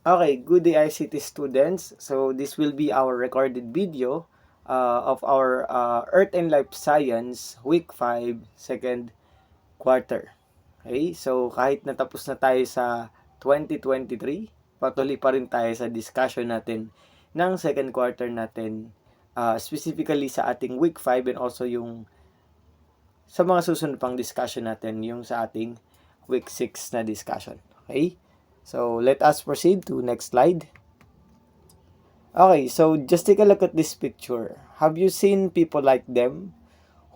Okay, good day ICT students. So this will be our recorded video of our Earth and Life Science Week 5, second quarter. Okay, so kahit natapos na tayo sa 2023, patuloy pa rin tayo sa discussion natin ng second quarter natin, specifically sa ating Week 5 and also yung sa mga susunod pang discussion natin, yung sa ating Week 6 na discussion. Okay? So, let us proceed to next slide. Okay, so just take a look at this picture. Have you seen people like them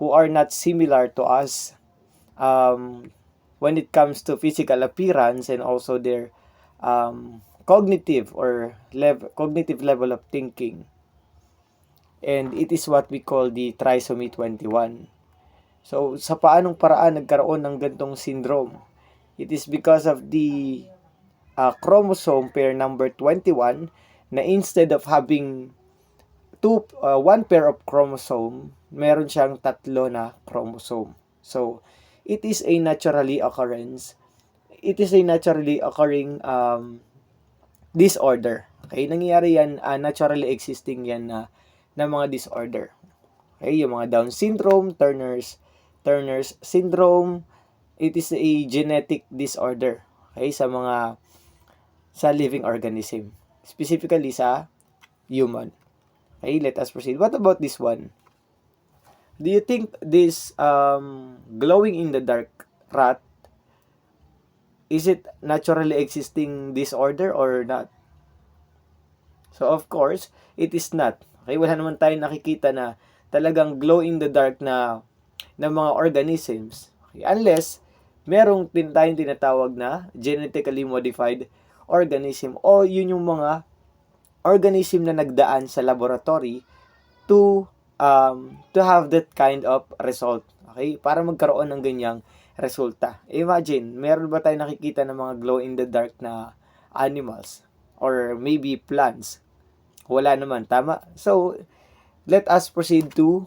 who are not similar to us when it comes to physical appearance and also their cognitive level of thinking? And it is what we call the trisomy 21. So, sa paanong paraan nagkaroon ng gantong syndrome? It is because of the chromosome pair number 21 na instead of having one pair of chromosome, meron siyang tatlo na chromosome. So, it is a naturally occurring disorder. Okay, nangyayari yan, naturally existing yan na mga disorder. Okay, yung mga Down syndrome, Turner's syndrome, it is a genetic disorder. Okay, sa living organism, specifically sa human. Okay, let us proceed. What about this one? Do you think this glowing in the dark rat, is it naturally existing disorder or not? So of course, it is not. Okay, wala naman tayong nakikita na talagang glow in the dark na mga organisms. Okay, unless merong tayong tinatawag na genetically modified organism o yun yung mga organism na nagdaan sa laboratory to have that kind of result. Okay? Para magkaroon ng ganyang resulta. Imagine, meron ba tayong nakikita ng mga glow in the dark na animals or maybe plants? Wala naman, tama? So, let us proceed to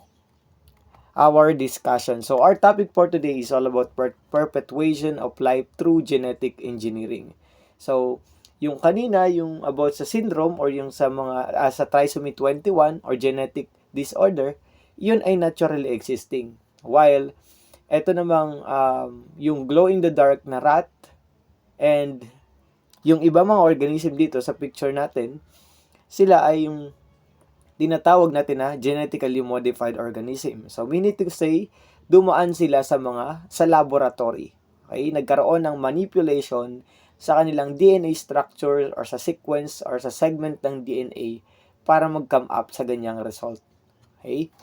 our discussion. So, our topic for today is all about perpetuation of life through genetic engineering. So, yung kanina, yung about sa syndrome or yung sa mga sa trisomy 21 or genetic disorder, yun ay naturally existing. While eto namang yung glow in the dark na rat and yung iba mga organism dito sa picture natin, sila ay yung tinatawag natin na genetically modified organism. So, we need to say, dumaan sila sa laboratory. Okay? Nagkaroon ng manipulation sa kanilang DNA structure or sa sequence or sa segment ng DNA para mag-come up sa ganyang result. Okay?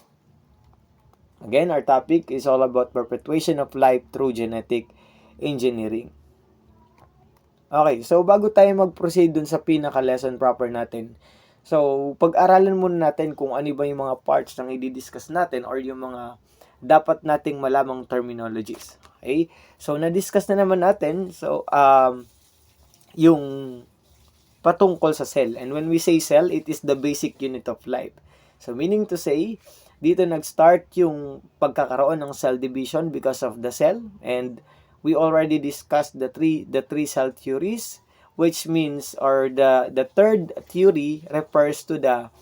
Again, our topic is all about perpetuation of life through genetic engineering. Okay, so bago tayo mag-proceed dun sa pinaka-lesson proper natin, so pag-aralan muna natin kung ano ba yung mga parts ng i-discuss natin or yung mga dapat nating malamang terminologies. Okay? So, na-discuss na naman natin. So, yung patungkol sa cell. And when we say cell, it is the basic unit of life. So, meaning to say, dito nag-start yung pagkakaroon ng cell division because of the cell. And we already discussed the three cell theories, which means, or the third theory refers to the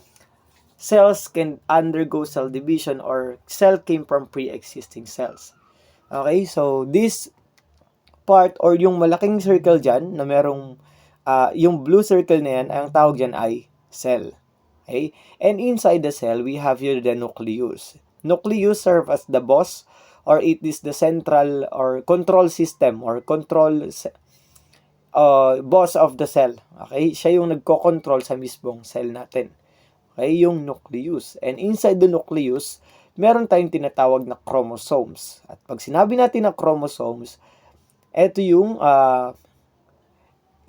cells can undergo cell division or cell came from pre-existing cells. Okay, so this part or yung malaking circle dyan na merong yung blue circle na yan, ang tawag dyan ay cell. Okay? And inside the cell, we have here the nucleus. Nucleus serve as the boss or it is the central or control system or control boss of the cell. Okay? Siya yung nagko-control sa mismong cell natin. Okay? Yung nucleus. And inside the nucleus, meron tayong tinatawag na chromosomes. At pag sinabi natin na chromosomes, ito yung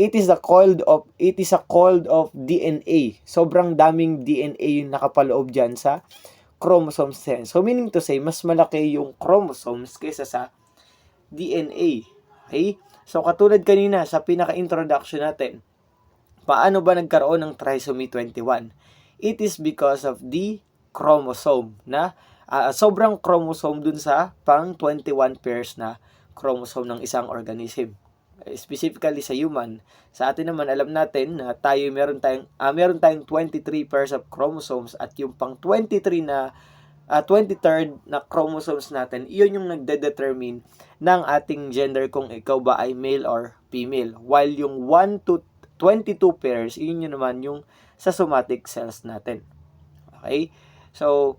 it is a coiled of DNA. Sobrang daming DNA yung nakapaloob diyan sa chromosomes. So meaning to say, mas malaki yung chromosomes kaysa sa DNA. Okay? So katulad kanina sa pinaka-introduction natin, paano ba nagkaroon ng trisomy 21? It is because of the chromosome na sobrang chromosome dun sa pang 21 pairs na chromosome ng isang organism. specifically sa human. Sa atin naman, alam natin na meron tayong 23 pairs of chromosomes, at yung pang 23rd na chromosomes natin, iyon yung nagde-determine ng ating gender kung ikaw ba ay male or female. While yung 1 to 22 pairs, iyon yun naman yung sa somatic cells natin. Okay? So,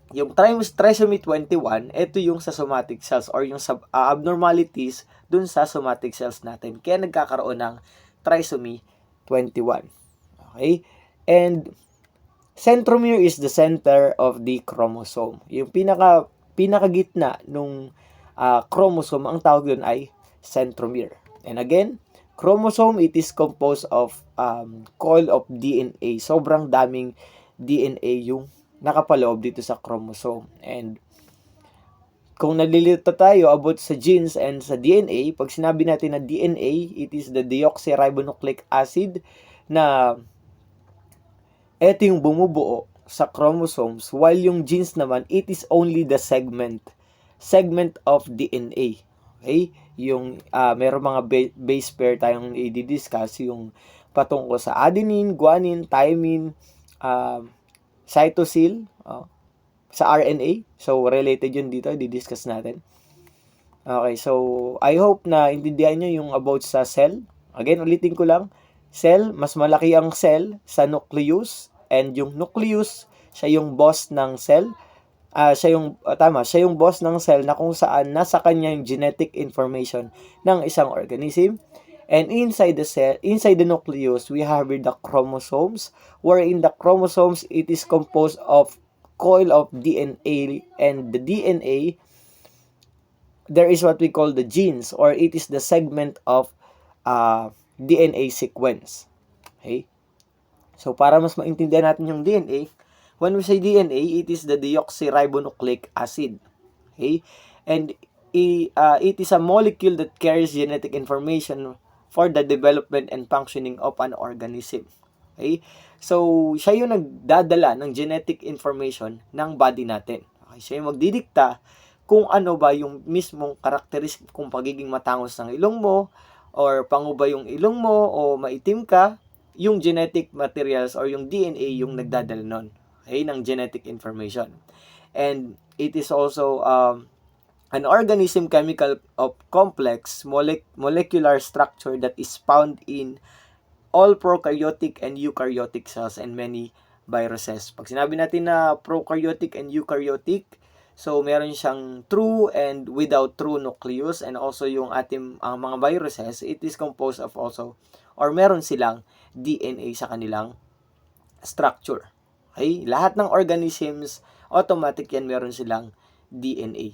yung trisomy 21, ito yung sa somatic cells or yung abnormalities dun sa somatic cells natin. Kaya nagkakaroon ng trisomy 21. Okay? And centromere is the center of the chromosome. Yung pinakagitna nung chromosome, ang tawag dun ay centromere. And again, chromosome, it is composed of coil of DNA. Sobrang daming DNA yung nakapaloob dito sa chromosome. And kung nalilito tayo about sa genes and sa DNA, pag sinabi natin na DNA, it is the deoxyribonucleic acid na ito yung bumubuo sa chromosomes, while yung genes naman, it is only the segment of DNA. Okay? Yung meron mga base pair tayong i-discuss, yung patungkol sa adenine, guanine, thymine, cytosine, sa RNA. So, related yun dito, i-discuss natin. Okay, so, I hope na intindihan nyo yung about sa cell. Again, ulitin ko lang, cell, mas malaki ang cell sa nucleus, and yung nucleus, siya yung boss ng cell. Siya yung boss ng cell na kung saan nasa kanya yung genetic information ng isang organism. And inside the cell, inside the nucleus, we have the chromosomes, wherein the chromosomes, it is composed of coil of DNA, and the DNA, there is what we call the genes, or it is the segment of DNA sequence. Okay? So, para mas maintindihan natin yung DNA, when we say DNA, it is the deoxyribonucleic acid. Okay? And it is a molecule that carries genetic information for the development and functioning of an organism. Okay? So, siya yung nagdadala ng genetic information ng body natin. Okay? Siya yung magdidikta kung ano ba yung mismong karakteristik, kung pagiging matangos ng ilong mo, or pango ba yung ilong mo, o maitim ka, yung genetic materials or yung DNA yung nagdadala nun. Okay? Ng genetic information. And it is also an organism chemical of complex molecular structure that is found in all prokaryotic and eukaryotic cells and many viruses. Pag sinabi natin na prokaryotic and eukaryotic, so meron siyang true and without true nucleus, and also yung ang mga viruses, it is composed of also, or meron silang DNA sa kanilang structure. Okay? Lahat ng organisms, automatic yan meron silang DNA.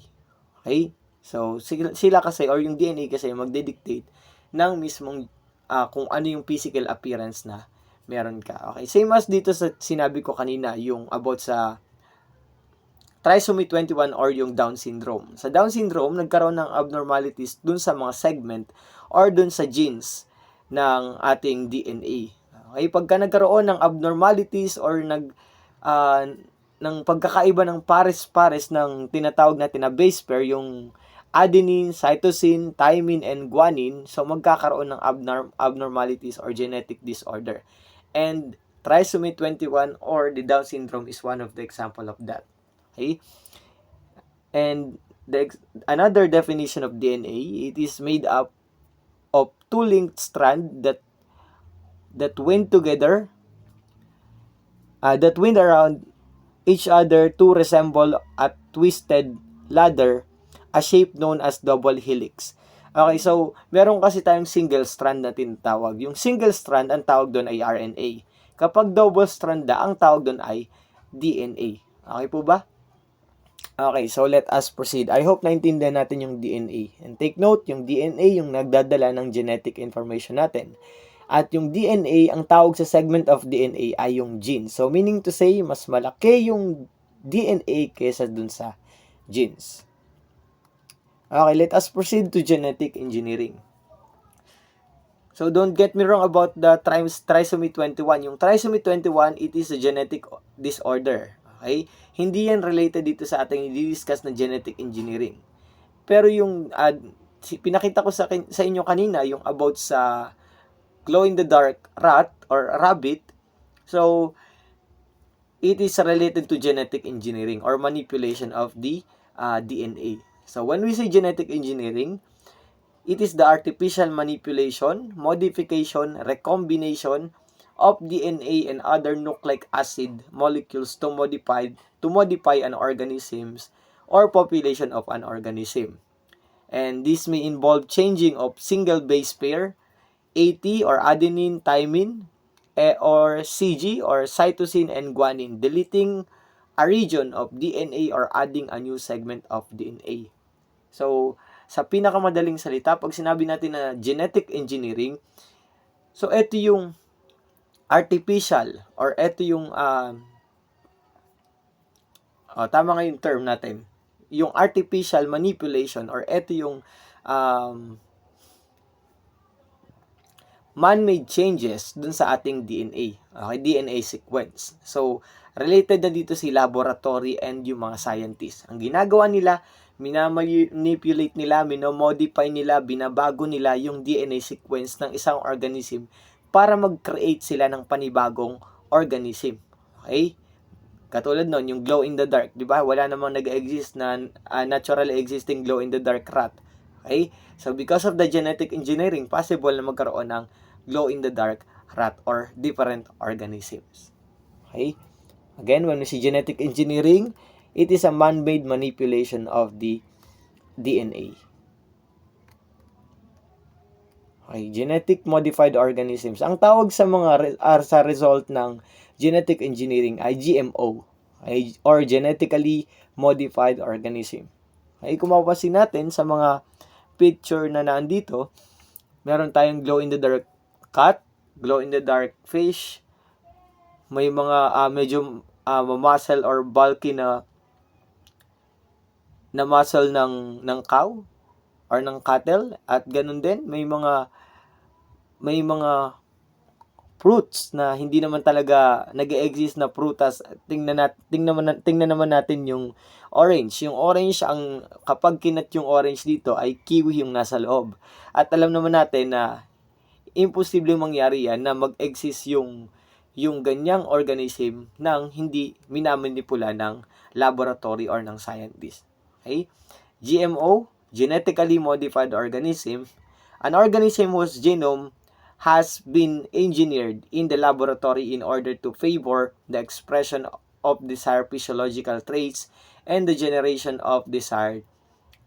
Okay? So, sila kasi, or yung DNA kasi, magdedictate ng mismong kung ano yung physical appearance na meron ka. Okay? Same as dito sa sinabi ko kanina, yung about sa trisomy 21 or yung Down syndrome. Sa Down syndrome, nagkaroon ng abnormalities dun sa mga segment or dun sa genes ng ating DNA. Okay? Pagka nagkaroon ng abnormalities or ng pagkakaiba ng pares-pares ng tinatawag natin na base pair, yung adenine, cytosine, thymine, and guanine, so magkakaroon ng abnormalities or genetic disorder. And trisomy 21 or the Down syndrome is one of the example of that. Okay? And another definition of DNA, it is made up of two linked strands that wind together, that wind around each other to resemble a twisted ladder, a shape known as double helix. Okay, so meron kasi tayong single strand na tinatawag. Yung single strand, ang tawag doon ay RNA. Kapag double strand ang tawag doon ay DNA. Okay po ba? Okay, so let us proceed. I hope naintindihan natin yung DNA. And take note, yung DNA yung nagdadala ng genetic information natin. At yung DNA, ang tawag sa segment of DNA ay yung gene. So, meaning to say, mas malaki yung DNA kesa dun sa genes. Okay, let us proceed to genetic engineering. So, don't get me wrong about the trisomy 21. Yung trisomy 21, it is a genetic disorder. Okay? Hindi yan related dito sa ating i-discuss na genetic engineering. Pero yung pinakita ko sa inyo kanina yung about sa glow-in-the-dark rat or rabbit. So, it is related to genetic engineering or manipulation of the DNA. So, when we say genetic engineering, it is the artificial manipulation, modification, recombination of DNA and other nucleic acid molecules to modify an organisms or population of an organism. And this may involve changing of single base pair, AT or adenine, thymine, or CG or cytosine and guanine, deleting a region of DNA or adding a new segment of DNA. So, sa pinakamadaling salita, pag sinabi natin na genetic engineering, so ito yung artificial or ito yung tama nga yung term natin, yung artificial manipulation or ito yung man-made changes dun sa ating DNA. Okay, DNA sequence. So, related na dito si laboratory and yung mga scientists. Ang ginagawa nila, minamanipulate nila, minomodify nila, binabago nila yung DNA sequence ng isang organism para mag-create sila ng panibagong organism. Okay? Katulad nun, yung glow in the dark, di ba? Wala namang nag-exist na naturally existing glow in the dark rat. Okay? So, because of the genetic engineering, possible na magkaroon ng glow in the dark rat or different organisms. Okay? Again, when we see genetic engineering, it is a man-made manipulation of the DNA. Okay, genetic modified organisms. Ang tawag sa mga sa result ng genetic engineering ay GMO, okay, or genetically modified organism. Okay, kung mapapansin natin sa mga picture na nandito, meron tayong glow in the dark cat, glow in the dark fish, may mga medyo muscle or bulky na muscle ng cow or ng cattle, at ganun din may mga fruits na hindi naman talaga nag-exist na prutas. Tingnan naman natin yung orange. Yung orange, ang kapag kinat yung orange dito ay kiwi yung nasa loob. At alam naman natin na imposible mangyari yan na mag-exist yung ganyang organism nang hindi minamanipula ng laboratory or ng scientist. Okay? GMO, genetically modified organism, an organism whose genome has been engineered in the laboratory in order to favor the expression of desired physiological traits and the generation of desired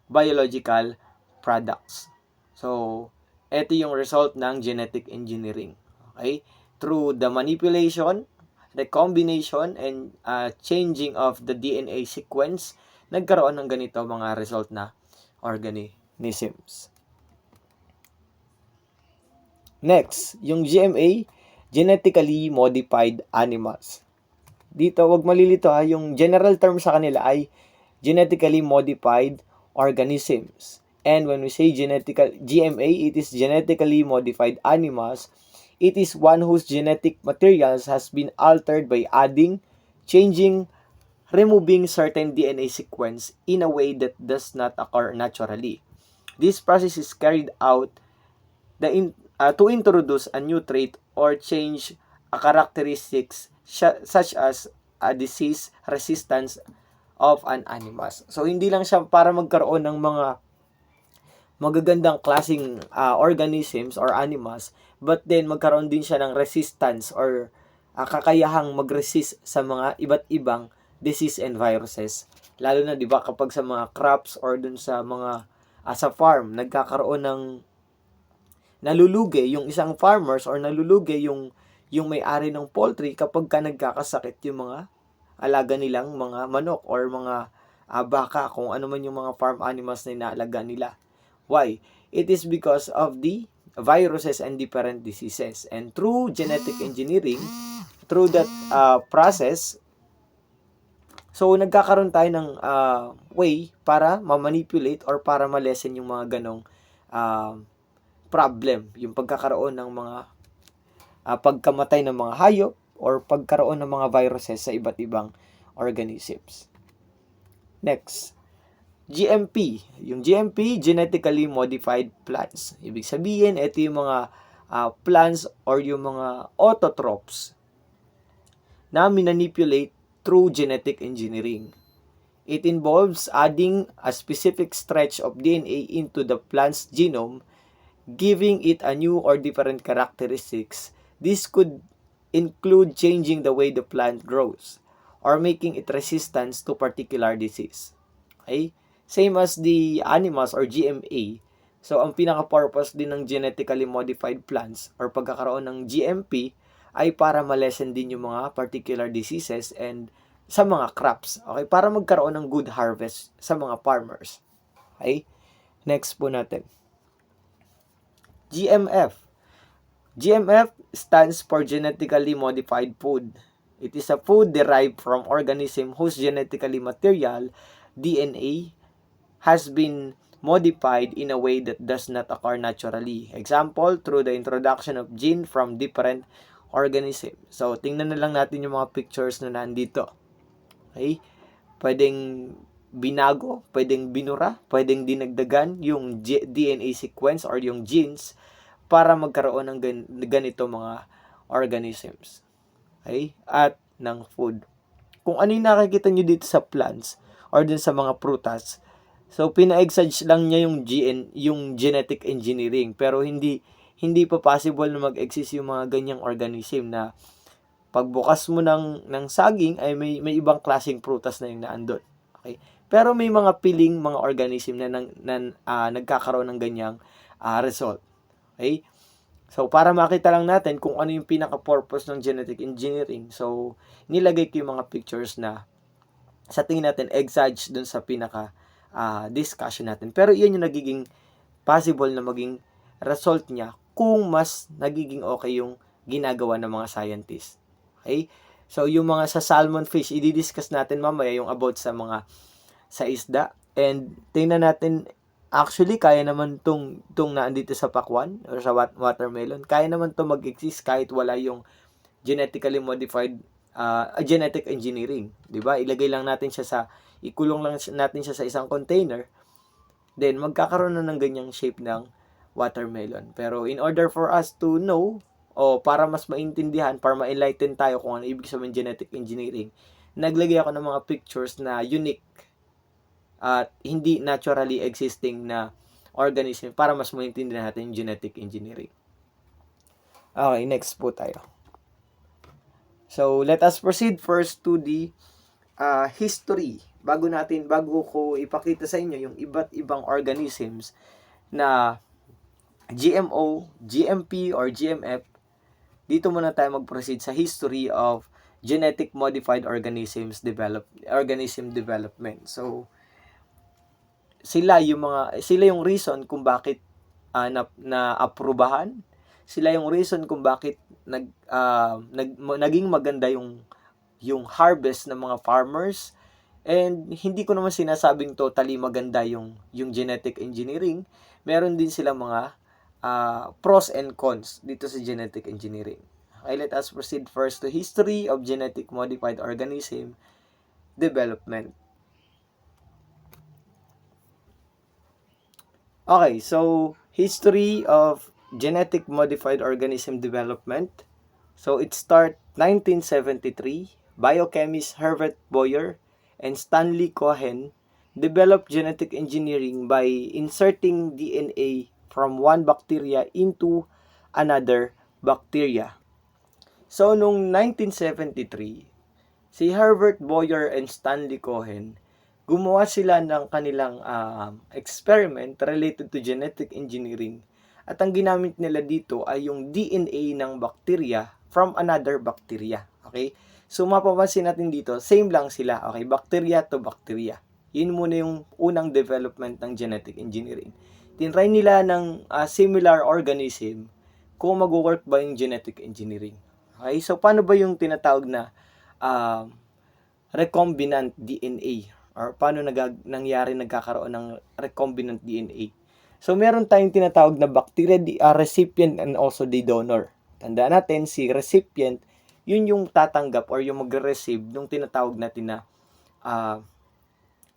biological products. So, ito yung result ng genetic engineering. Okay? Through the manipulation, recombination, and changing of the DNA sequence, nagkaroon ng ganito mga result na organisms. Next, yung GMA, genetically modified animals. Dito, wag malilito ha, yung general term sa kanila ay genetically modified organisms. And when we say GMA, it is genetically modified animals. It is one whose genetic materials has been altered by adding, changing, removing certain DNA sequence in a way that does not occur naturally. This process is carried out to introduce a new trait or change a characteristics such as a disease resistance of an animal. So, hindi lang siya para magkaroon ng mga magagandang klaseng organisms or animals, but then magkaroon din siya ng resistance or kakayahang mag-resist sa mga iba't ibang disease and viruses. Lalo na, di ba, kapag sa mga crops or dun sa mga sa farm, nagkakaroon ng nalulugi yung isang farmers or nalulugi yung may-ari ng poultry kapag nagkakasakit yung mga alaga nilang mga manok or mga baka, kung ano man yung mga farm animals na inaalaga nila. Why? It is because of the viruses and different diseases. And through genetic engineering, through that process, so nagkakaroon tayo ng way para ma-manipulate or para ma-lessen yung mga ganong problem, yung pagkakaroon ng mga pagkamatay ng mga hayop or pagkaroon ng mga viruses sa iba't ibang organisms. Next, GMP. Yung GMP, genetically modified plants. Ibig sabihin, ito yung mga plants or yung mga autotrophs na manipulate through genetic engineering. It involves adding a specific stretch of DNA into the plant's genome, giving it a new or different characteristics. This could include changing the way the plant grows or making it resistant to particular disease. Okay? Same as the animals or GMA. So, ang pinaka-purpose din ng genetically modified plants or pagkakaroon ng GMP ay para malesen din yung mga particular diseases and sa mga crops. Okay? Para magkaroon ng good harvest sa mga farmers. Okay? Next po natin. GMF. GMF stands for genetically modified food. It is a food derived from organism whose genetically material, DNA, has been modified in a way that does not occur naturally. Example, through the introduction of gene from different organism. So, tingnan na lang natin yung mga pictures na nandito. Okay? Pwedeng binago, pwedeng binura, pwedeng dinagdagan yung DNA sequence or yung genes para magkaroon ng ganito mga organisms. Okay? At ng food. Kung ano yung nakikita nyo dito sa plants or dun sa mga prutas, so pina-exage lang niya yung genetic engineering, pero hindi pa possible na mag-exist yung mga ganyang organism na pagbukas mo ng saging ay may ibang klaseng prutas na yung naandun. Okay? Pero may mga piling mga organism na nagkakaroon ng ganyang result. Okay? So, para makita lang natin kung ano yung pinaka-purpose ng genetic engineering. So, nilagay ko yung mga pictures na sa tingin natin exage dun sa discussion natin. Pero iyan yung nagiging possible na maging result niya kung mas nagiging okay yung ginagawa ng mga scientists. Okay? So, yung mga sa salmon fish, i-discuss natin mamaya yung about sa isda. And tingnan natin, actually, kaya naman tong naandito sa pakwan or sa watermelon. Kaya naman to mag-exist kahit wala yung genetically modified genetic engineering. Diba? Ilagay lang natin siya ikulong lang natin siya sa isang container. Then, magkakaroon na ng ganyang shape ng watermelon. Pero in order for us to know, o para mas maintindihan, para ma-enlighten tayo kung ano ibig sabihin genetic engineering, naglagay ako ng mga pictures na unique at hindi naturally existing na organism para mas maintindihan natin yung genetic engineering. Okay, next po tayo. So, let us proceed first to the history. Bago ko ipakita sa inyo yung iba't ibang organisms na GMO, GMP, or GMF, dito muna tayo mag-proceed sa history of genetic modified organism development. So, sila yung reason kung bakit na-aprubahan, sila yung reason kung bakit naging maganda yung harvest ng mga farmers. And hindi ko naman sinasabing totally maganda yung genetic engineering. Meron din sila mga pros and cons dito sa genetic engineering. Okay, let us proceed first to history of genetic modified organism development. Okay, so history of genetic modified organism development. So it starts 1973. Biochemist Herbert Boyer and Stanley Cohen developed genetic engineering by inserting DNA from one bacteria into another bacteria. So noong 1973, si Herbert Boyer and Stanley Cohen, gumawa sila ng kanilang experiment related to genetic engineering. At ang ginamit nila dito ay yung DNA ng bacteria from another bacteria. Okay? So, mapapansin natin dito, same lang sila. Okay? Bacteria to bacteria. Yun muna yung unang development ng genetic engineering. Tinry nila ng similar organism kung mag-work ba yung genetic engineering. Okay? So, paano ba yung tinatawag na recombinant DNA? Or paano nagkakaroon ng recombinant DNA? So, meron tayong tinatawag na bacteria, recipient and also the donor. Tandaan natin, si recipient, yun yung tatanggap or yung magre-receive nung tinatawag natin na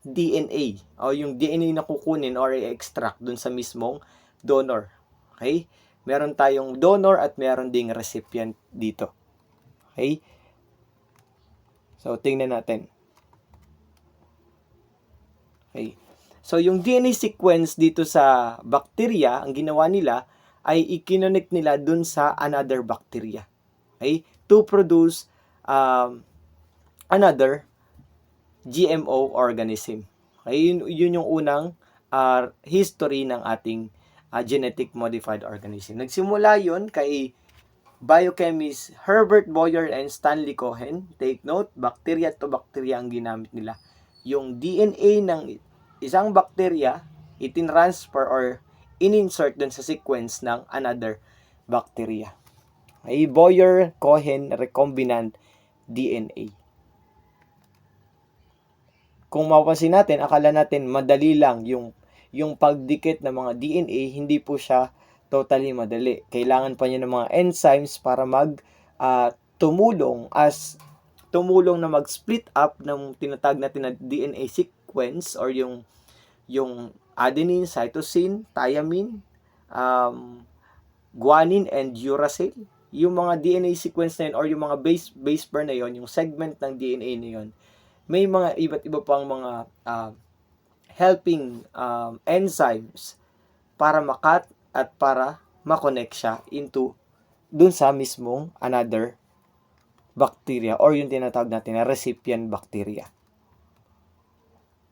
DNA o yung DNA na kukunin or i-extract dun sa mismong donor. Okay? Meron tayong donor at meron ding recipient dito. Okay? So, tingnan natin. Okay. So, yung DNA sequence dito sa bacteria, ang ginawa nila ay i-connect nila dun sa another bacteria. Okay? To produce another GMO organism. Okay? Yun yung unang history ng ating genetic modified organism. Nagsimula yun kay biochemist Herbert Boyer and Stanley Cohen. Take note, bacteria to bacteria ang ginamit nila. Yung DNA ng isang bacteria, itinransfer or in-insert dun sa sequence ng another bacteria. Okay, Boyer-Cohen recombinant DNA. Kung mapapansin natin, akala natin madali lang yung pagdikit ng mga DNA, hindi po siya totally madali. Kailangan pa niya ng mga enzymes para tumulong na mag-split up ng tinatag natin na DNA sequence or yung adenine, cytosine, thymine, guanine, and uracil. Yung mga DNA sequence na yun or yung mga base pair na yun, yung segment ng DNA na yun, may mga iba't iba pang mga helping enzymes para makat at para makonect siya into dun sa mismong another bacteria or yung tinatawag natin na recipient bacteria.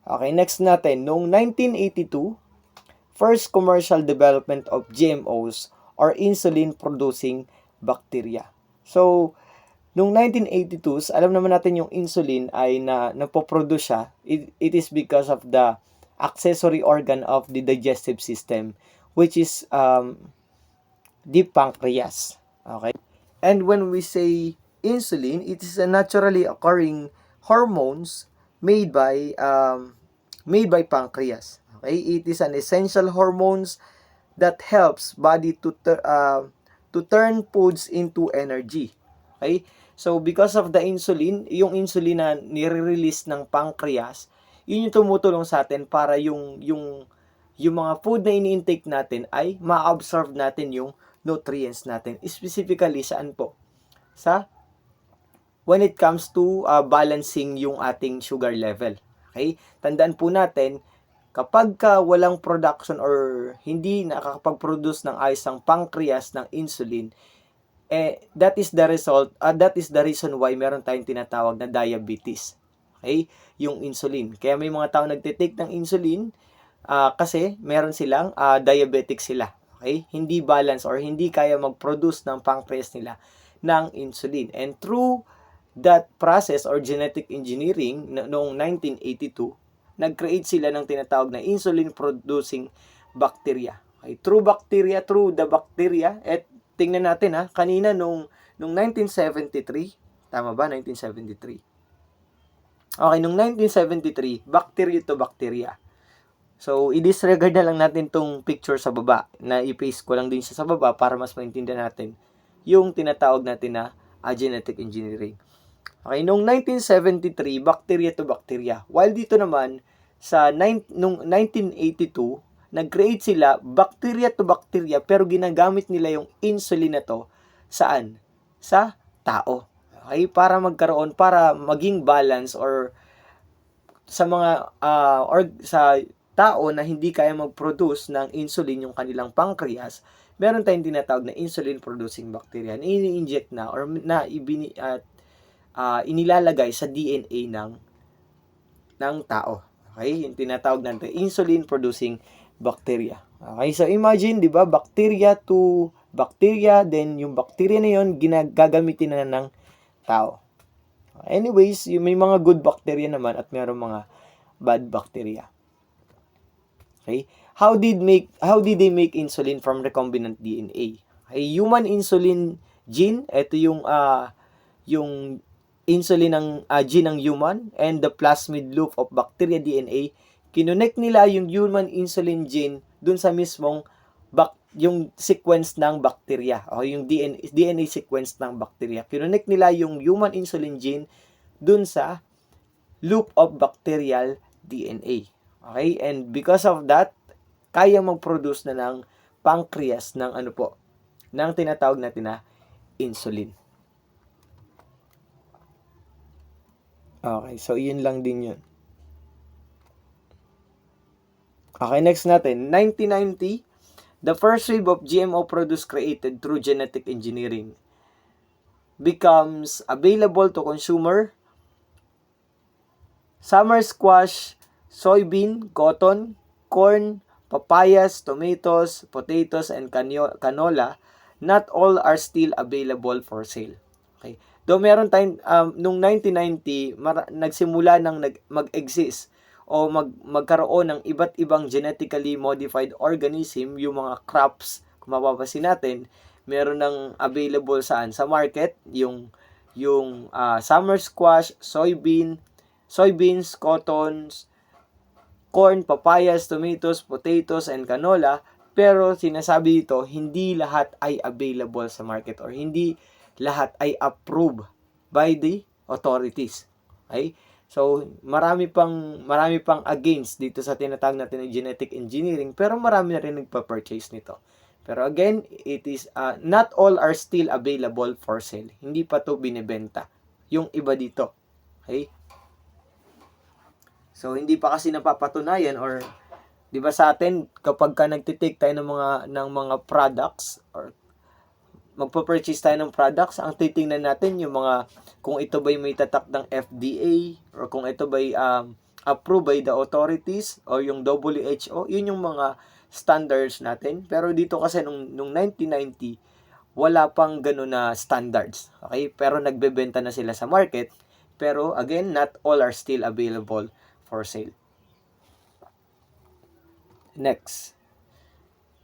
Okay, next natin, noong 1982, first commercial development of GMOs or insulin-producing bacteria. So, noong 1982, alam naman natin yung insulin ay napoproduce siya. It is because of the accessory organ of the digestive system, which is the pancreas. Okay? And when we say insulin, it is a naturally occurring hormones made by pancreas. Okay? It is an essential hormones that helps body to turn foods into energy. Okay? So, because of the insulin, yung insulin na nire-release ng pancreas, yun yung tumutulong sa atin para yung mga food na ini-intake natin ay ma-absorb natin yung nutrients natin. Specifically, saan po? When it comes to balancing yung ating sugar level. Okay? Tandaan po natin, kapag walang production or hindi nakakapag-produce ng ayos ang pancreas ng insulin, that is the reason why meron tayong tinatawag na diabetes. Okay? Yung insulin. Kaya may mga tao nagtitake ng insulin kasi meron silang diabetic sila. Okay? Hindi balance or hindi kaya mag-produce ng pancreas nila ng insulin. And through that process or genetic engineering noong 1982, nag-create sila ng tinatawag na insulin-producing bacteria. Okay? Through the bacteria, at tingnan natin kanina nung 1973, tama ba? 1973. Okay, nung 1973, bacteria to bacteria. So, i-disregard na lang natin tong picture sa baba, na i-paste ko lang din siya sa baba para mas maintindihan natin yung tinatawag natin na genetic engineering. Okay, nung 1973, bacteria to bacteria. While dito naman, nung 1982, nag-create sila bacteria to bacteria pero ginagamit nila yung insulin na to saan? Sa tao. Okay? Para maging balance or sa mga or sa tao na hindi kaya mag-produce ng insulin yung kanilang pancreas, meron tayong tinatawag na insulin producing bacteria na ini-inject na or na inilalagay sa DNA ng tao. Okay? Yung tinatawag natin insulin producing bacteria. Okay, so imagine, 'di ba, bacteria to bacteria, then yung bacteria na 'yon gagamitin na ng tao. Anyways, may mga good bacteria naman at mayroong mga bad bacteria. Okay? How did they make insulin from recombinant DNA? Okay, human insulin gene, ito yung insulin ng gene ng human and the plasmid loop of bacteria DNA. Kinonect nila yung human insulin gene dun sa mismong yung sequence ng bacteria o yung DNA sequence ng bacteria. Kinonect nila yung human insulin gene dun sa loop of bacterial DNA. Okay? And because of that, kaya mag-produce na ng pancreas ng ano po, ng tinatawag natin na insulin. Okay, so yun lang din yun. Okay, next natin, 1990, the first wave of GMO produce created through genetic engineering becomes available to consumer. Summer squash, soybean, cotton, corn, papayas, tomatoes, potatoes, and canola, not all are still available for sale. Okay. Though meron tayong, nung 1990, nagsimula ng mag-exist o magkaroon ng iba't ibang genetically modified organism, yung mga crops, kung mapapansin natin, meron ng available saan? Sa market, yung summer squash, soybeans, cottons, corn, papayas, tomatoes, potatoes, and canola. Pero sinasabi dito, hindi lahat ay available sa market or hindi lahat ay approved by the authorities. Okay? So, marami pang against dito sa tinatawag natin ng genetic engineering, pero marami na rin nagpa-purchase nito. Pero again, it is not all are still available for sale. Hindi pa to binebenta. Yung iba dito. Okay? So, hindi pa kasi napapatunayan or 'di ba sa atin kapag ka nagte-take tayo ng mga products or magpo-purchase tayo ng products, ang titingnan natin yung mga kung ito ba'y may tatak ng FDA or kung ito ba'y approved by the authorities o yung WHO, yun yung mga standards natin. Pero dito kasi nung 1990, wala pang ganun na standards. Okay? Pero nagbebenta na sila sa market. Pero again, not all are still available for sale. Next.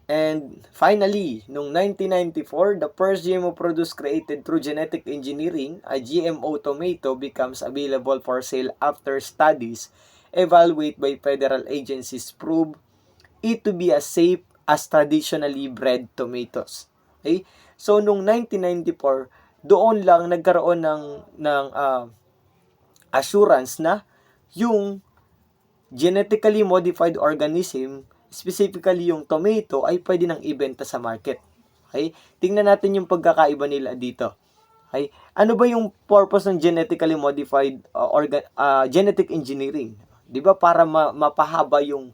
And finally, noong 1994, the first GMO produce created through genetic engineering, a GMO tomato, becomes available for sale after studies evaluated by federal agencies prove it to be as safe as traditionally bred tomatoes. Okay? So, noong 1994, doon lang nagkaroon ng assurance na yung genetically modified organism, specifically yung tomato, ay pwede nang ibenta sa market. Okay? Tingnan natin yung pagkakaiba nila dito. Okay? Ano ba yung purpose ng genetically modified genetic engineering? 'Di ba para mapahaba yung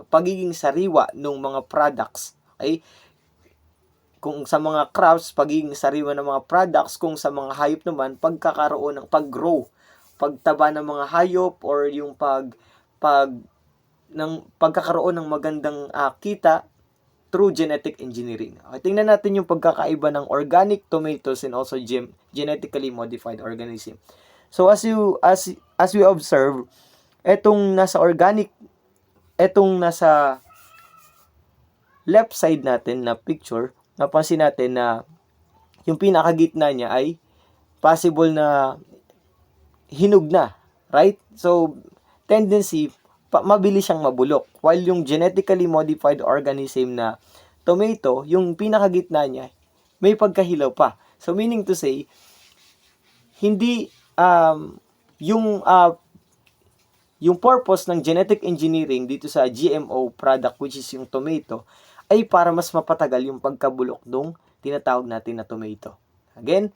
pagiging sariwa ng mga products. Okay? Kung sa mga crops, pagiging sariwa ng mga products, kung sa mga hayop naman, pagkakaroon ng paggrow, pagtaba ng mga hayop or yung pagkakaroon ng magandang kita through genetic engineering. Okay, tingnan natin yung pagkakaiba ng organic tomatoes and also genetically modified organism. So as we observe, etong nasa left side natin na picture, napansin natin na yung pinakagitna niya ay possible na hinog na, right? So, tendency, mabilis siyang mabulok. While yung genetically modified organism na tomato, yung pinakagitna niya, may pagkahilaw pa. So, meaning to say, hindi, yung purpose ng genetic engineering dito sa GMO product, which is yung tomato, ay para mas mapatagal yung pagkabulok ng tinatawag natin na tomato. Again,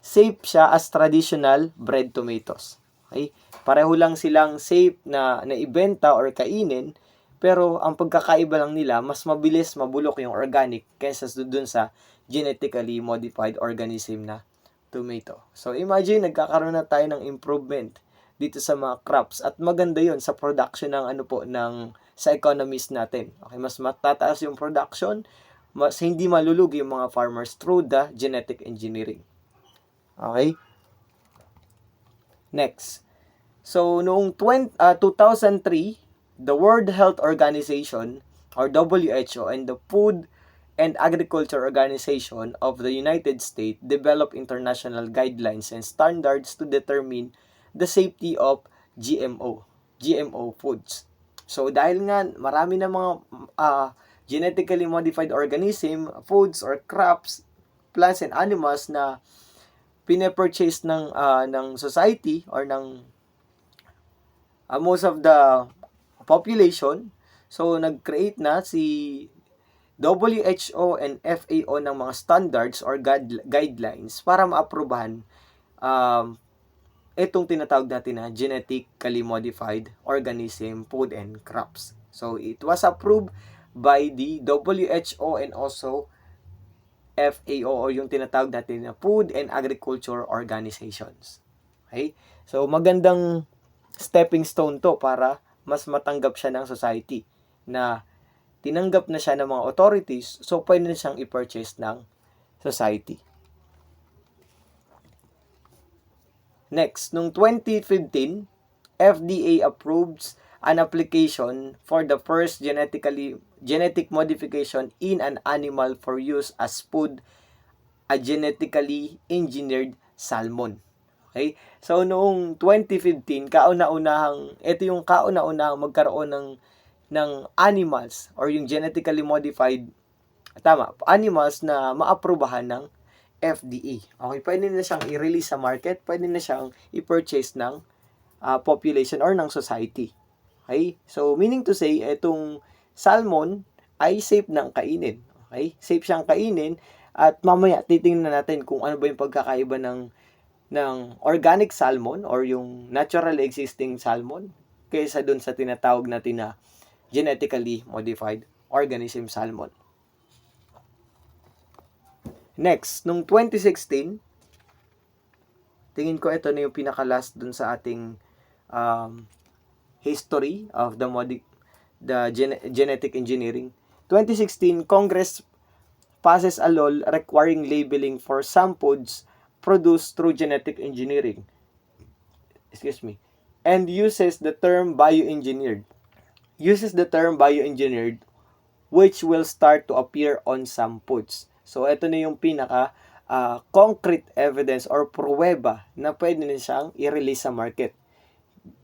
safe siya as traditional bred tomatoes. Okay? Pareho lang silang safe na ibenta or kainin, pero ang pagkakaiba lang nila, mas mabilis mabulok yung organic kaysa dun sa genetically modified organism na tomato. So imagine, nagkakaroon na tayo ng improvement dito sa mga crops at maganda yon sa production ng sa economies natin. Okay, mas matataas yung production, mas hindi malulugi yung mga farmers through the genetic engineering. Okay? Next. So, noong 2003, the World Health Organization or WHO and the Food and Agriculture Organization of the United States developed international guidelines and standards to determine the safety of GMO foods. So, dahil nga marami na mga genetically modified organism, foods or crops, plants and animals na pine-purchase ng society or ng most of the population. So, nag-create na si WHO and FAO ng mga standards or guidelines para maaprubahan itong tinatawag natin na genetically modified organism, food and crops. So, it was approved by the WHO and also FAO o yung tinatawag natin na Food and Agriculture Organizations. Okay? So, magandang stepping stone to para mas matanggap siya ng society na tinanggap na siya ng mga authorities, so pwede na siyang i-purchase ng society. Next, noong 2015, FDA approves an application for the first genetic modification in an animal for use as food, a genetically engineered salmon. Okay? So, noong 2015, ito yung kauna-unahang magkaroon ng animals or yung genetically modified animals na maaprubahan ng FDA. Okay, pwede na siyang i-release sa market, pwede na siyang i-purchase ng population or ng society. Okay? So, meaning to say, itong salmon ay safe ng kainin. Okay? Safe siyang kainin at mamaya titingnan natin kung ano ba yung pagkakaiba ng organic salmon or yung naturally existing salmon kaysa dun sa tinatawag natin na genetically modified organism salmon. Next, nung 2016, tingin ko ito na yung pinaka-last dun sa ating history of the genetic engineering. 2016, Congress passes a law requiring labeling for some foods produced through genetic engineering. And uses the term bioengineered. Which will start to appear on some foods. So, ito na yung pinaka concrete evidence or pruweba na pwede na siyang i-release sa market.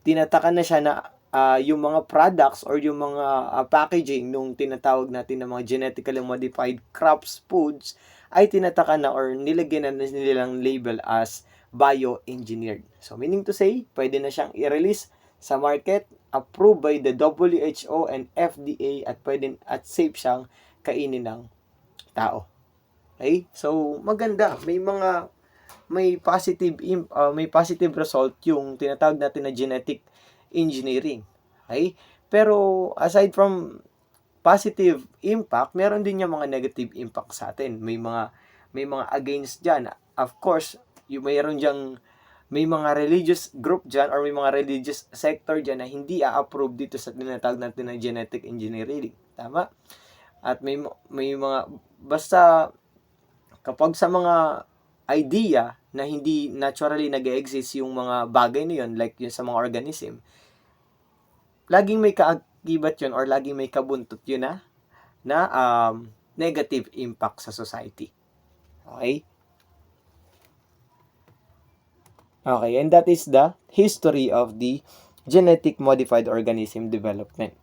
Tinatakan na siya na yung mga products or yung mga packaging nung tinatawag natin na mga genetically modified crops, foods, ay tinatakan na or nilagyan na nilang label as bioengineered. So, meaning to say, pwede na siyang i-release sa market, approved by the WHO and FDA at safe siyang kainin ng tao. Okay? So, maganda. May positive result yung tinatawag natin na genetic engineering. Okay? Pero aside from positive impact, meron din yung mga negative impact sa atin. May mga against diyan. Of course, may mga religious group dyan or may mga religious sector dyan na hindi a-approve dito sa tinatawag natin na genetic engineering. Tama? At may mga, basta kapag sa mga idea na hindi naturally nag-exist yung mga bagay na yun, like yun sa mga organism, laging may kaakibat yun or laging may kabuntot yun na negative impact sa society. Okay? Okay, and that is the history of the genetic modified organism development.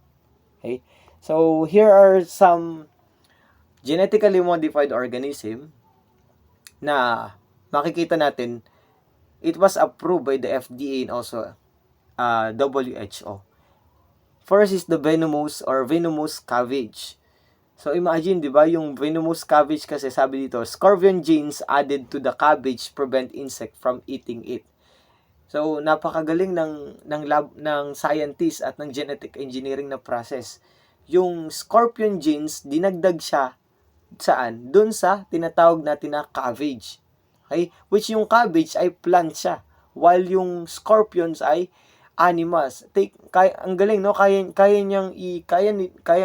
Okay? So, here are some genetically modified organism na makikita natin it was approved by the FDA and also WHO. First is the venomous cabbage. So, imagine, di ba, yung venomous cabbage kasi sabi dito, scorpion genes added to the cabbage prevent insect from eating it. So, napakagaling ng lab ng scientist at ng genetic engineering na process. Yung scorpion genes, dinagdag siya saan? Doon sa tinatawag natin na cabbage. Okay? Which yung cabbage ay plant siya, while yung scorpions ay animals. Ang galing, no? Kayang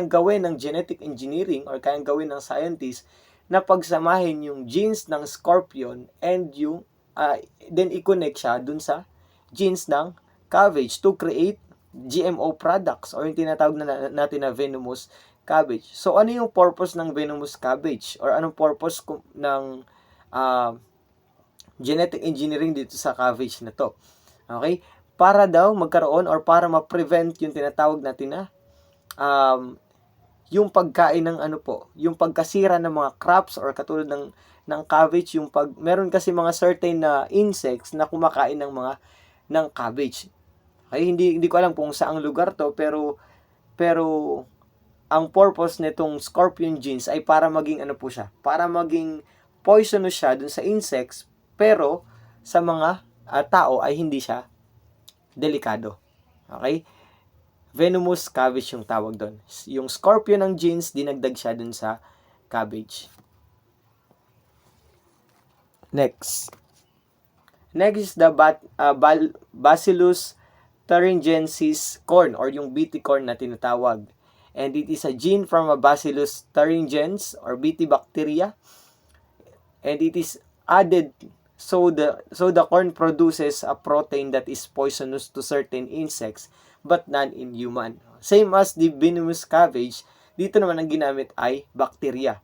gawin ng genetic engineering or kayang gawin ng scientist na pagsamahin yung genes ng scorpion and yung then i-connect siya dun sa genes ng cabbage to create GMO products or yung tinatawag natin na venomous cabbage. So, ano yung purpose ng venomous cabbage? Or anong purpose ng genetic engineering dito sa cabbage na to? Okay? Para daw magkaroon or para ma-prevent yung tinatawag natin na yung pagkain ng yung pagkasira ng mga crops or katulad ng cabbage, meron kasi mga certain na insects na kumakain ng cabbage. Okay, hindi ko alam kung saang lugar to, pero ang purpose nitong scorpion genes ay para maging ano po siya, para maging poisonous siya dun sa insects, pero sa mga tao ay hindi siya delikado. Okay? Venomous cabbage yung tawag doon. Yung scorpion ng genes, dinagdag siya dun sa cabbage. Next. Next is the Bacillus thuringiensis corn or yung BT corn na tinatawag. And it is a gene from a Bacillus thuringiens or BT bacteria. And it is added so the corn produces a protein that is poisonous to certain insects but not in human. Same as the venomous cabbage, dito naman ang ginamit ay bacteria.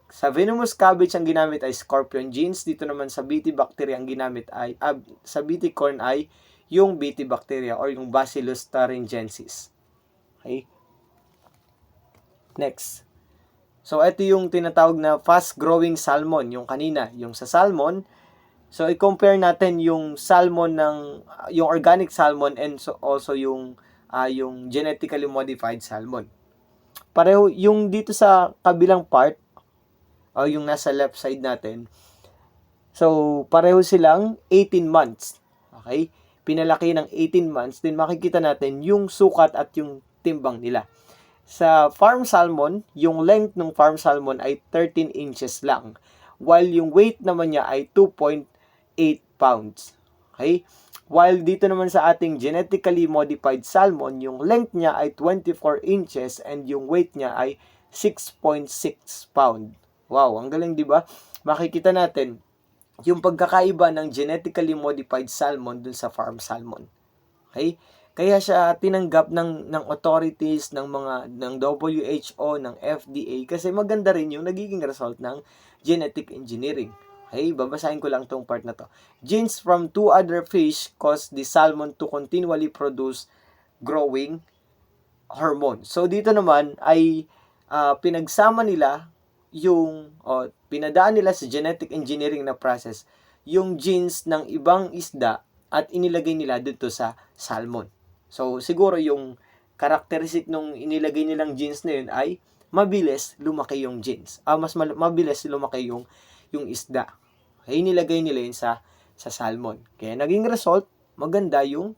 Sa venomous cabbage ang ginamit ay scorpion genes, dito naman sa BT bacteria ang ginamit ay sa BT corn ay yung BT bacteria or yung Bacillus thuringiensis. Okay? Next. So, ito yung tinatawag na fast-growing salmon, yung kanina, yung sa salmon. So, i-compare natin yung salmon yung organic salmon and also yung genetically modified salmon. Pareho, yung dito sa kabilang part, o yung nasa left side natin, so, pareho silang 18 months. Okay? Pinalaki ng 18 months, din makikita natin yung sukat at yung timbang nila. Sa farm salmon, yung length ng farm salmon ay 13 inches lang. While yung weight naman niya ay 2.8 pounds. Okay? While dito naman sa ating genetically modified salmon, yung length niya ay 24 inches and yung weight niya ay 6.6 pound. Wow, ang galing, di ba? Makikita natin yung pagkakaiba ng genetically modified salmon dun sa farm salmon. Okay? Kaya siya tinanggap ng authorities, ng WHO, ng FDA kasi maganda rin yung nagiging result ng genetic engineering. Okay, babasahin ko lang tong part na to. Genes from two other fish cause the salmon to continually produce growing hormone. So dito naman ay pinagsama nila pinadaan nila sa genetic engineering na process yung genes ng ibang isda at inilagay nila dito sa salmon. So, siguro yung characteristic nung inilagay nilang genes na yun ay mabilis lumaki yung genes. Mabilis lumaki yung isda. Okay, inilagay nila yun sa salmon. Kaya naging result, maganda yung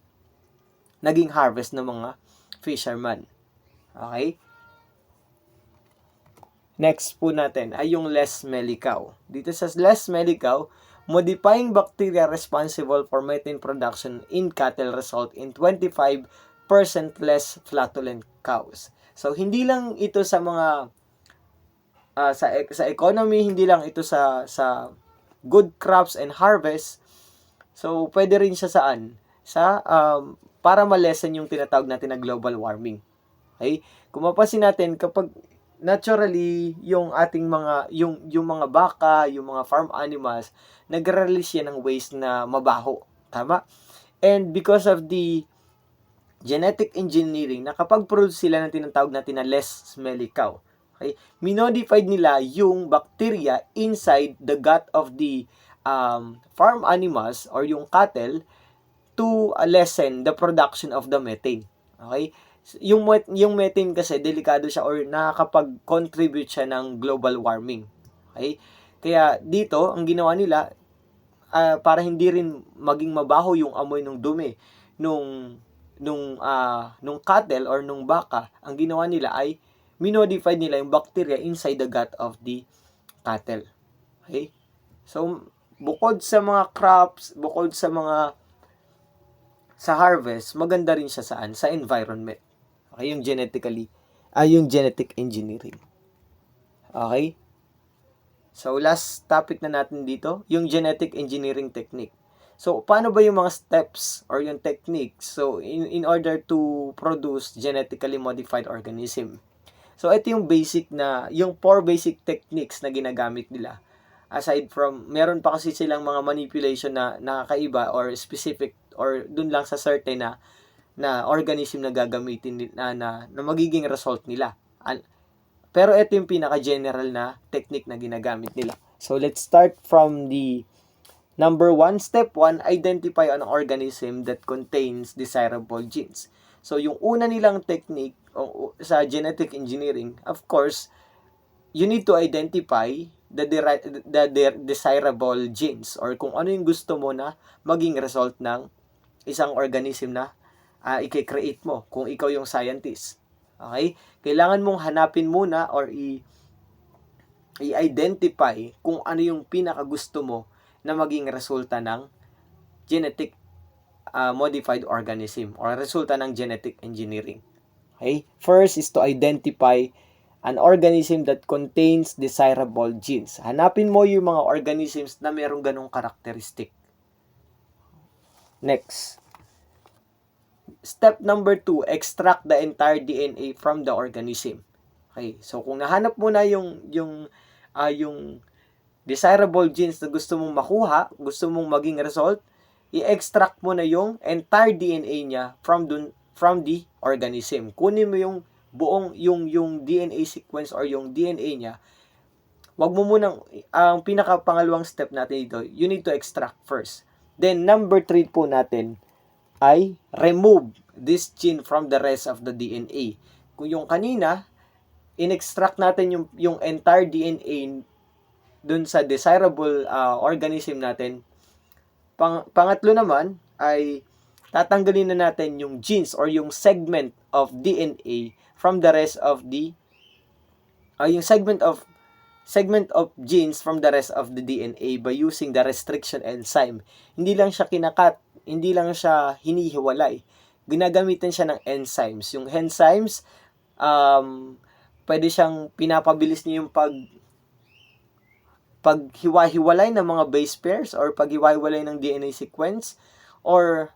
naging harvest ng mga fisherman. Okay? Next po natin ay yung Les Mellicow. Dito sa Les Mellicow, modifying bacteria responsible for methane production in cattle result in 25% less flatulent cows. So, hindi lang ito sa mga sa economy, hindi lang ito sa good crops and harvest. So, pwede rin siya saan? Para ma-lessen yung tinatawag natin na global warming. Okay? Kung mapasin natin, kapag naturally, yung ating yung mga baka, yung mga farm animals, nagre-release yan ng waste na mabaho. Tama? And because of the genetic engineering, nakapag-produce sila ng tinatawag natin na less smelly cow. Okay? Minodified nila yung bacteria inside the gut of the farm animals or yung cattle to lessen the production of the methane. Okay? Yung methane kasi delikado siya or nakakapag-contribute siya ng global warming. Okay? Kaya dito, ang ginawa nila, para hindi rin maging mabaho yung amoy ng dumi nung cattle or nung baka, ang ginawa nila ay minodified nila yung bacteria inside the gut of the cattle. Okay? So, bukod sa mga crops, bukod sa harvest, maganda rin siya sa environment. Okay, yung genetic engineering. Okay? So, last topic na natin dito, yung genetic engineering technique. So, paano ba yung mga steps or yung techniques? So, in order to produce genetically modified organism. So, ito yung yung 4 basic techniques na ginagamit nila. Aside from, meron pa kasi silang mga manipulation na nakakaiba or specific or dun lang sa certain na organism na gagamitin na magiging result nila. Pero ito yung pinaka-general na technique na ginagamit nila. So, let's start from the Number 1, step 1, identify an organism that contains desirable genes. So, yung una nilang technique sa genetic engineering, of course, you need to identify the desirable genes or kung ano yung gusto mo na maging result ng isang organism na i-create mo kung ikaw yung scientist. Okay? Kailangan mong hanapin muna or i-identify kung ano yung pinakagusto mo na maging resulta ng genetic modified organism or resulta ng genetic engineering. Okay? First is to identify an organism that contains desirable genes. Hanapin mo yung mga organisms na merong ganong karakteristik. Next. Step number 2, extract the entire DNA from the organism. Okay, so kung nahanap mo na yung desirable genes na gusto mong makuha, gusto mong maging result, i-extract mo na yung entire DNA niya from the organism. Kunin mo yung buong yung DNA sequence or yung DNA niya. Wag mo munang ang pinakapangalawang step natin dito, you need to extract first. Then number 3 po natin ay remove this gene from the rest of the DNA. Kung yung kanina, in-extract natin yung entire DNA dun sa desirable organism natin. Pangatlo naman ay tatanggalin na natin yung genes or yung segment of DNA from the rest of the yung segment of genes from the rest of the DNA by using the restriction enzyme. Hindi lang siya kinakat, hindi lang siya hinihiwalay. Ginagamitan siya ng enzymes. Yung enzymes, pwede siyang pinapabilis niya yung paghiwa-hiwalay ng mga base pairs or paghiwa-hiwalay ng DNA sequence or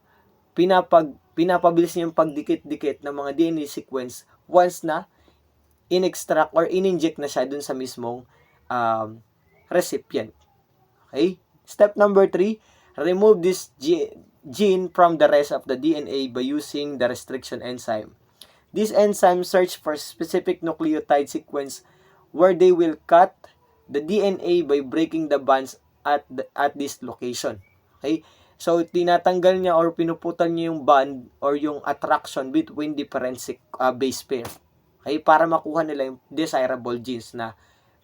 pinapabilis niya yung pagdikit-dikit ng mga DNA sequence once na in-extract or in-inject na siya dun sa mismong recipient. Okay? Step number 3, remove this gene from the rest of the DNA by using the restriction enzyme. This enzyme search for specific nucleotide sequence where they will cut the DNA by breaking the bonds at this location. Okay? So, tinatanggal niya or pinuputan niya yung bond or yung attraction between different base pair. Okay? Para makuha nila yung desirable genes na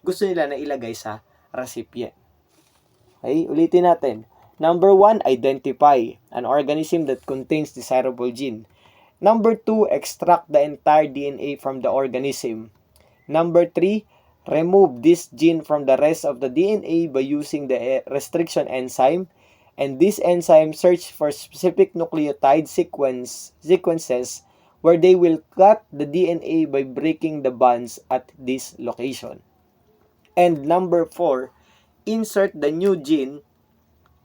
gusto nila na ilagay sa recipient. Okay? Ulitin natin. Number 1, identify an organism that contains desirable gene. Number 2, extract the entire DNA from the organism. Number 3, remove this gene from the rest of the DNA by using the restriction enzyme. And this enzyme search for specific nucleotide sequences where they will cut the DNA by breaking the bonds at this location. And number 4, insert the new gene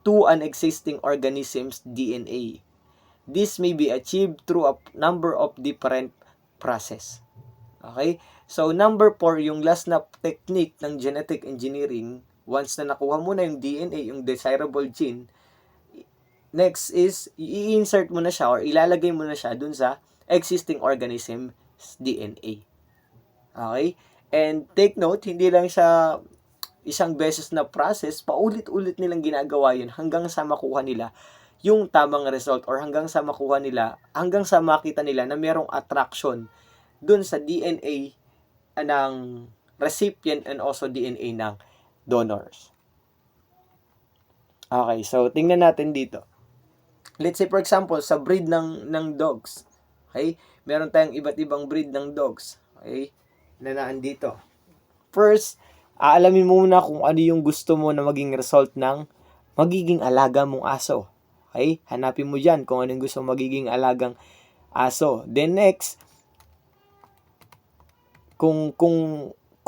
to an existing organism's DNA. This may be achieved through a number of different process. Okay? So, number 4, yung last na technique ng genetic engineering, once na nakuha mo na yung DNA, yung desirable gene, next is, i-insert mo na siya or ilalagay mo na siya dun sa existing organism's DNA. Okay? And take note, hindi lang siya isang beses na process, paulit-ulit nilang ginagawa yun hanggang sa makuha nila yung tamang result or hanggang sa makita nila na merong attraction dun sa DNA ng recipient and also DNA ng donors. Okay, so tingnan natin dito. Let's say for example, sa breed ng dogs. Okay? Meron tayong iba't ibang breed ng dogs. Okay? Na dito. First, aalamin mo muna kung ano yung gusto mo na maging result ng magiging alaga mong aso. Okay? Hanapin mo dyan kung ano yung gusto mong magiging alagang aso. Then next, kung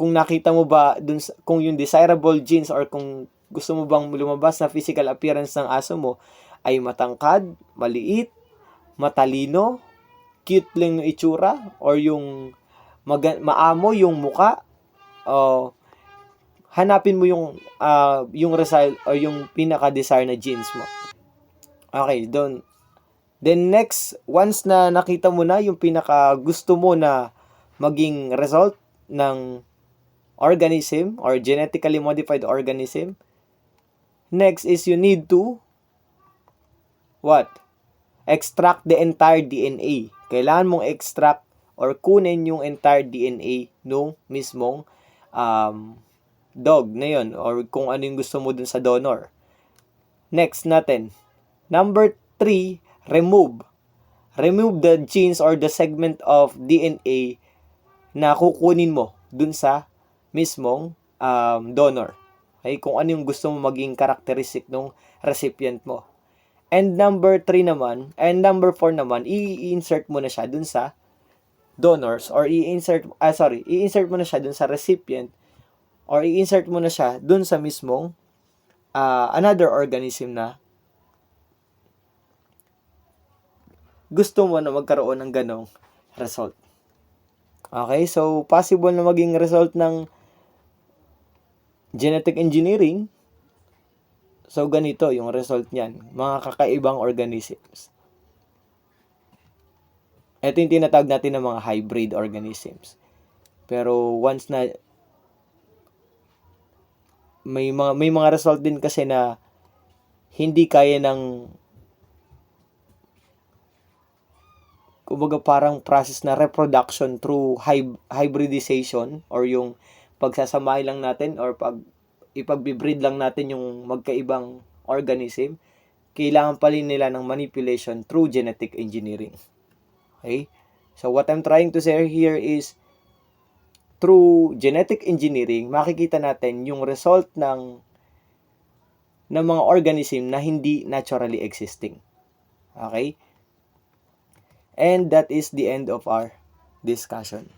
nakita mo ba dun kung yung desirable genes or kung gusto mo bang lumabas na physical appearance ng aso mo ay matangkad, maliit, matalino, cute lang yung itsura or yung maamo yung muka, hanapin mo yung result or yung pinaka-desire na genes mo. Okay, then next, once na nakita mo na yung pinaka gusto mo na maging result ng organism or genetically modified organism, Next is you need to what? Extract the entire DNA. Kailangan mong extract or kunin yung entire DNA nung mismong dog na yun or kung ano yung gusto mo dun sa donor. Next natin. Number 3, remove. Remove the genes or the segment of DNA na kukunin mo dun sa mismong donor. Okay? Kung ano yung gusto mo maging characteristic ng recipient mo. And number 4 naman, i-insert mo na siya dun sa donors or i-insert mo na siya dun sa recipient or i-insert mo na siya dun sa mismong another organism na gusto mo na magkaroon ng ganong result. Okay, so possible na maging result ng genetic engineering. So, ganito yung result niyan. Mga kakaibang organisms. Ito yung tinatawag natin ng mga hybrid organisms. Pero once na may mga result din kasi na hindi kaya ng kumbaga parang process na reproduction through hybridization or yung pagsasamahin lang natin or ipag-breed lang natin yung magkaibang organism, kailangan pa rin nila ng manipulation through genetic engineering. Okay? So, what I'm trying to say here is, through genetic engineering, makikita natin yung result ng mga organism na hindi naturally existing. Okay? And that is the end of our discussion.